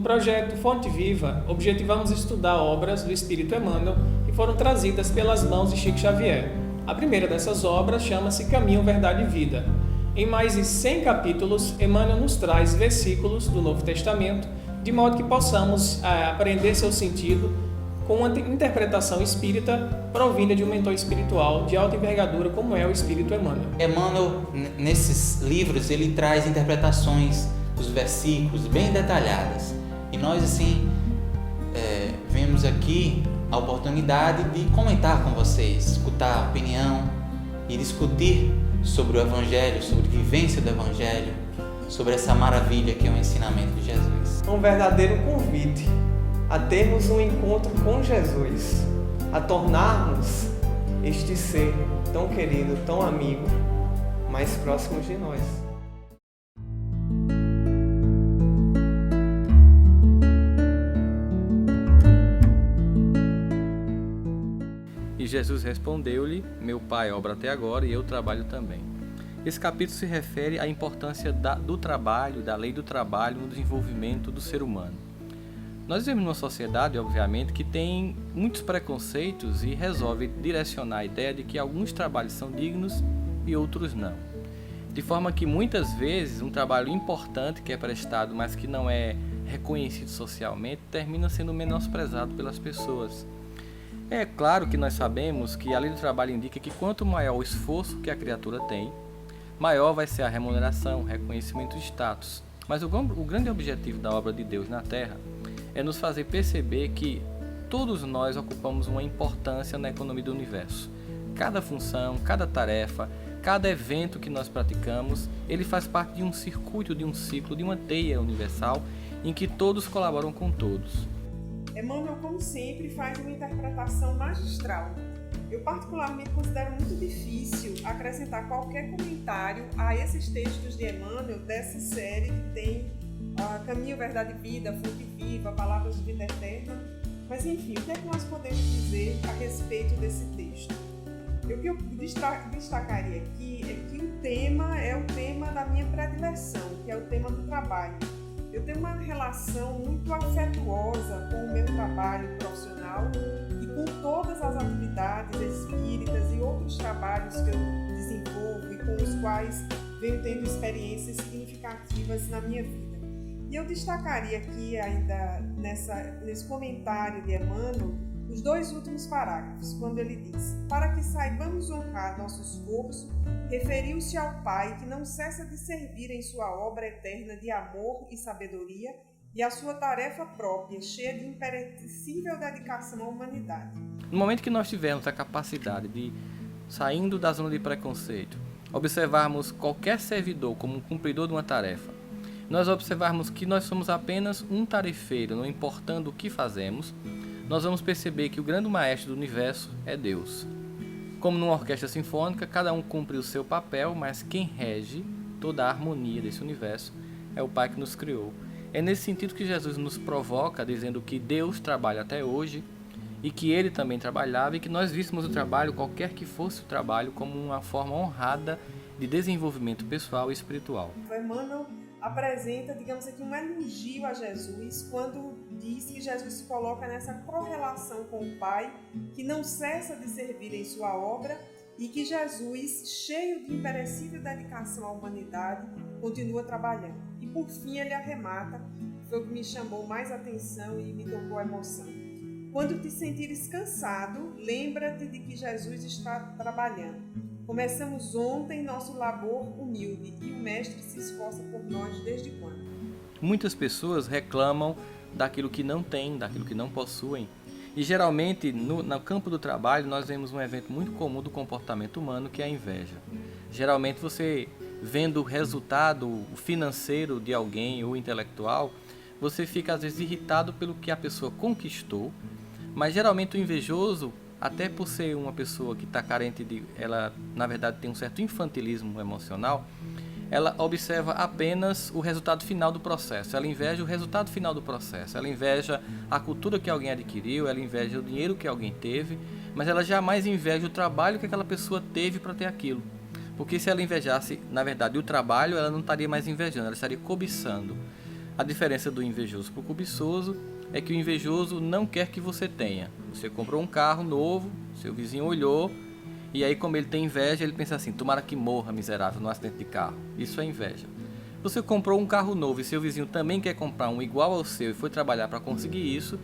projeto Fonte Viva, objetivamos estudar obras do Espírito Emmanuel que foram trazidas pelas mãos de Chico Xavier. A primeira dessas obras chama-se Caminho, Verdade e Vida. Em mais de 100 capítulos, Emmanuel nos traz versículos do Novo Testamento, de modo que possamos aprender seu sentido com uma interpretação espírita provinda de um mentor espiritual de alta envergadura, como é o Espírito Emmanuel. Emmanuel, nesses livros, ele traz interpretações dos versículos bem detalhadas. E nós, assim, vemos aqui a oportunidade de comentar com vocês, escutar a opinião e discutir sobre o Evangelho, sobre a vivência do Evangelho, sobre essa maravilha que é o ensinamento de Jesus. Um verdadeiro convite a termos um encontro com Jesus, a tornarmos este ser tão querido, tão amigo, mais próximo de nós. E Jesus respondeu-lhe: meu Pai obra até agora e eu trabalho também. Esse capítulo se refere à importância do trabalho, da lei do trabalho no desenvolvimento do ser humano. Nós vivemos numa sociedade, obviamente, que tem muitos preconceitos e resolve direcionar a ideia de que alguns trabalhos são dignos e outros não. De forma que muitas vezes um trabalho importante que é prestado, mas que não é reconhecido socialmente, termina sendo menosprezado pelas pessoas. É claro que nós sabemos que a lei do trabalho indica que quanto maior o esforço que a criatura tem, maior vai ser a remuneração, reconhecimento e status. Mas o grande objetivo da obra de Deus na Terra é nos fazer perceber que todos nós ocupamos uma importância na economia do universo. Cada função, cada tarefa, cada evento que nós praticamos, ele faz parte de um circuito, de um ciclo, de uma teia universal em que todos colaboram com todos. Emmanuel, como sempre, faz uma interpretação magistral. Eu particularmente considero muito difícil acrescentar qualquer comentário a esses textos de Emmanuel dessa série que tem Caminho, Verdade e Vida, Fonte Viva, Palavras de Vida Eterna. Mas enfim, o que é que nós podemos dizer a respeito desse texto? O que eu destacaria aqui é que o tema é o tema da minha predileção, que é o tema do trabalho. Eu tenho uma relação muito afetuosa com o meu trabalho profissional e com todas as atividades espíritas e outros trabalhos que eu desenvolvo e com os quais venho tendo experiências significativas na minha vida. E eu destacaria aqui ainda nesse comentário de Emmanuel os 2 últimos parágrafos, quando ele diz: para que saibamos honrar nosso esforço, referiu-se ao Pai que não cessa de servir em sua obra eterna de amor e sabedoria e a sua tarefa própria, cheia de imperecível dedicação à humanidade. No momento que nós tivermos a capacidade de, saindo da zona de preconceito, observarmos qualquer servidor como um cumpridor de uma tarefa, nós observarmos que nós somos apenas um tarefeiro, não importando o que fazemos, nós vamos perceber que o grande maestro do universo é Deus. Como numa orquestra sinfônica, cada um cumpre o seu papel, mas quem rege toda a harmonia desse universo é o Pai que nos criou. É nesse sentido que Jesus nos provoca, dizendo que Deus trabalha até hoje e que Ele também trabalhava e que nós víssemos o trabalho, qualquer que fosse o trabalho, como uma forma honrada de desenvolvimento pessoal e espiritual. Emmanuel apresenta, digamos aqui, um elogio a Jesus quando diz que Jesus se coloca nessa correlação com o Pai, que não cessa de servir em sua obra e que Jesus, cheio de imperecível dedicação à humanidade, continua trabalhando. E por fim ele arremata, foi o que me chamou mais atenção e me tocou a emoção. Quando te sentires cansado, lembra-te de que Jesus está trabalhando. Começamos ontem nosso labor humilde e o Mestre se esforça por nós desde quando? Muitas pessoas reclamam daquilo que não têm, daquilo que não possuem. E geralmente no campo do trabalho nós vemos um evento muito comum do comportamento humano, que é a inveja. Geralmente você, vendo o resultado financeiro de alguém ou intelectual, você fica às vezes irritado pelo que a pessoa conquistou, mas geralmente o invejoso, até por ser uma pessoa que está carente ela na verdade tem um certo infantilismo emocional, ela observa apenas o resultado final do processo, ela inveja o resultado final do processo, ela inveja a cultura que alguém adquiriu, ela inveja o dinheiro que alguém teve, mas ela jamais inveja o trabalho que aquela pessoa teve para ter aquilo. Porque se ela invejasse, na verdade, o trabalho, ela não estaria mais invejando, ela estaria cobiçando. A diferença do invejoso para o cobiçoso é que o invejoso não quer que você tenha. Você comprou um carro novo, seu vizinho olhou, e aí como ele tem inveja, ele pensa assim, tomara que morra miserável num acidente de carro. Isso é inveja. Você comprou um carro novo e seu vizinho também quer comprar um igual ao seu e foi trabalhar para conseguir isso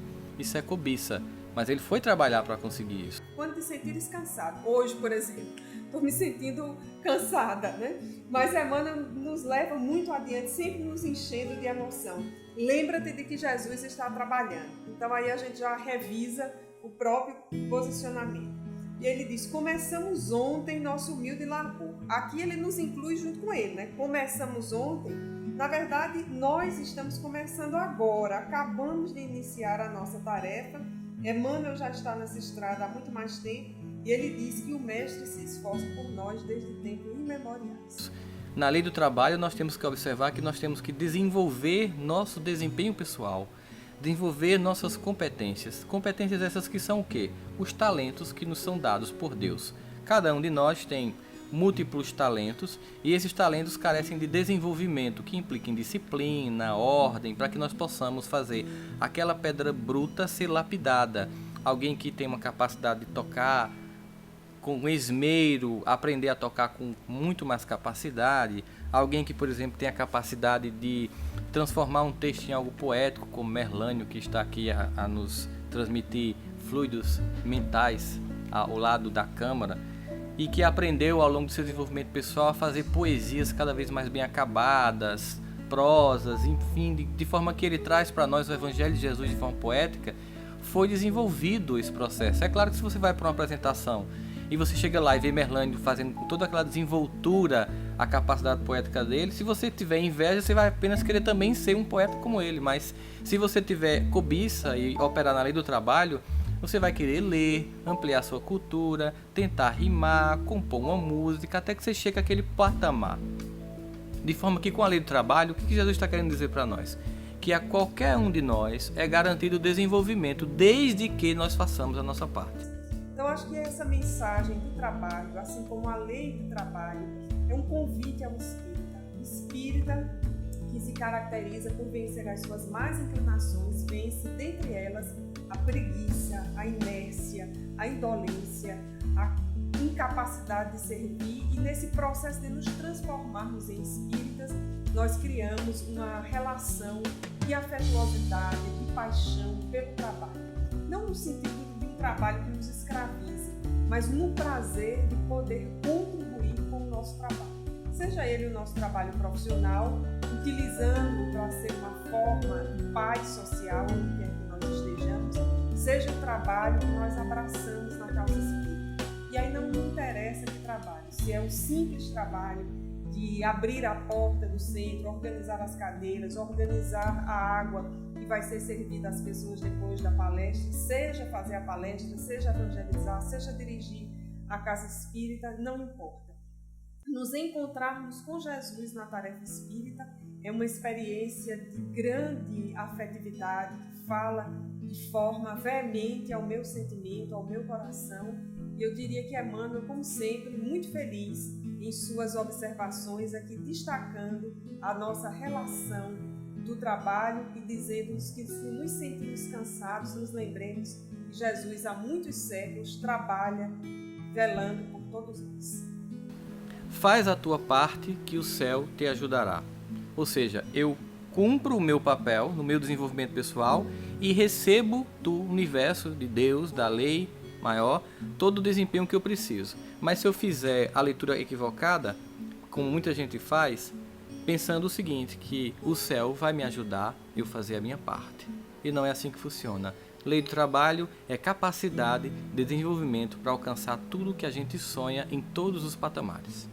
é cobiça. Mas ele foi trabalhar para conseguir isso. Quando te sentires cansado, hoje, por exemplo, estou me sentindo cansada, né? Mas Emmanuel nos leva muito adiante, sempre nos enchendo de emoção. Lembra-te de que Jesus está trabalhando. Então aí a gente já revisa o próprio posicionamento. E ele diz, começamos ontem nosso humilde labor. Aqui ele nos inclui junto com ele, né? Começamos ontem. Na verdade, nós estamos começando agora, acabamos de iniciar a nossa tarefa. Emmanuel já está nessa estrada há muito mais tempo e ele diz que o Mestre se esforça por nós desde tempos imemoriais. Na lei do trabalho, nós temos que observar que nós temos que desenvolver nosso desempenho pessoal, desenvolver nossas competências. Competências essas que são o quê? Os talentos que nos são dados por Deus. Cada um de nós tem múltiplos talentos e esses talentos carecem de desenvolvimento que implica em disciplina, ordem, para que nós possamos fazer aquela pedra bruta ser lapidada. Alguém que tem uma capacidade de tocar com esmero, aprender a tocar com muito mais capacidade. Alguém que, por exemplo, tem a capacidade de transformar um texto em algo poético, como Merlânio, que está aqui a nos transmitir fluidos mentais ao lado da câmara, e que aprendeu ao longo do seu desenvolvimento pessoal a fazer poesias cada vez mais bem acabadas, prosas, enfim, de forma que ele traz para nós o Evangelho de Jesus de forma poética. Foi desenvolvido esse processo. É claro que se você vai para uma apresentação e você chega lá e vê Merlânio fazendo com toda aquela desenvoltura a capacidade poética dele, se você tiver inveja, você vai apenas querer também ser um poeta como ele. Mas se você tiver cobiça e operar na lei do trabalho, você vai querer ler, ampliar sua cultura, tentar rimar, compor uma música, até que você chegue àquele patamar. De forma que com a lei do trabalho, o que Jesus está querendo dizer para nós? Que a qualquer um de nós é garantido o desenvolvimento, desde que nós façamos a nossa parte. Então acho que essa mensagem do trabalho, assim como a lei do trabalho, é um convite ao espírita que se caracteriza por vencer as suas más inclinações, vence dentre elas a preguiça, a inércia, a indolência, a incapacidade de servir, e nesse processo de nos transformarmos em espíritas, nós criamos uma relação de afetuosidade, de paixão pelo trabalho. Não no sentido de um trabalho que nos escravize, mas no prazer de poder contribuir com o nosso trabalho. Seja ele o nosso trabalho profissional, utilizando para ser uma forma de paz social, onde quer que nós estejamos, seja o trabalho que nós abraçamos na causa espírita. E aí não me interessa que trabalho, se é um simples trabalho de abrir a porta do centro, organizar as cadeiras, organizar a água que vai ser servida às pessoas depois da palestra, seja fazer a palestra, seja evangelizar, seja dirigir a casa espírita, não importa. Nos encontrarmos com Jesus na tarefa espírita é uma experiência de grande afetividade, que fala de forma veemente ao meu sentimento, ao meu coração. E eu diria que Emmanuel, como sempre, muito feliz em suas observações aqui, destacando a nossa relação do trabalho e dizendo-nos que, se nos sentimos cansados, nos lembremos que Jesus há muitos séculos trabalha velando por todos nós. Faz a tua parte que o céu te ajudará. Ou seja, eu cumpro o meu papel no meu desenvolvimento pessoal e recebo do universo, de Deus, da lei maior, todo o desempenho que eu preciso. Mas se eu fizer a leitura equivocada, como muita gente faz, pensando o seguinte, que o céu vai me ajudar eu fazer a minha parte. E não é assim que funciona. Lei do trabalho é capacidade de desenvolvimento para alcançar tudo que a gente sonha em todos os patamares.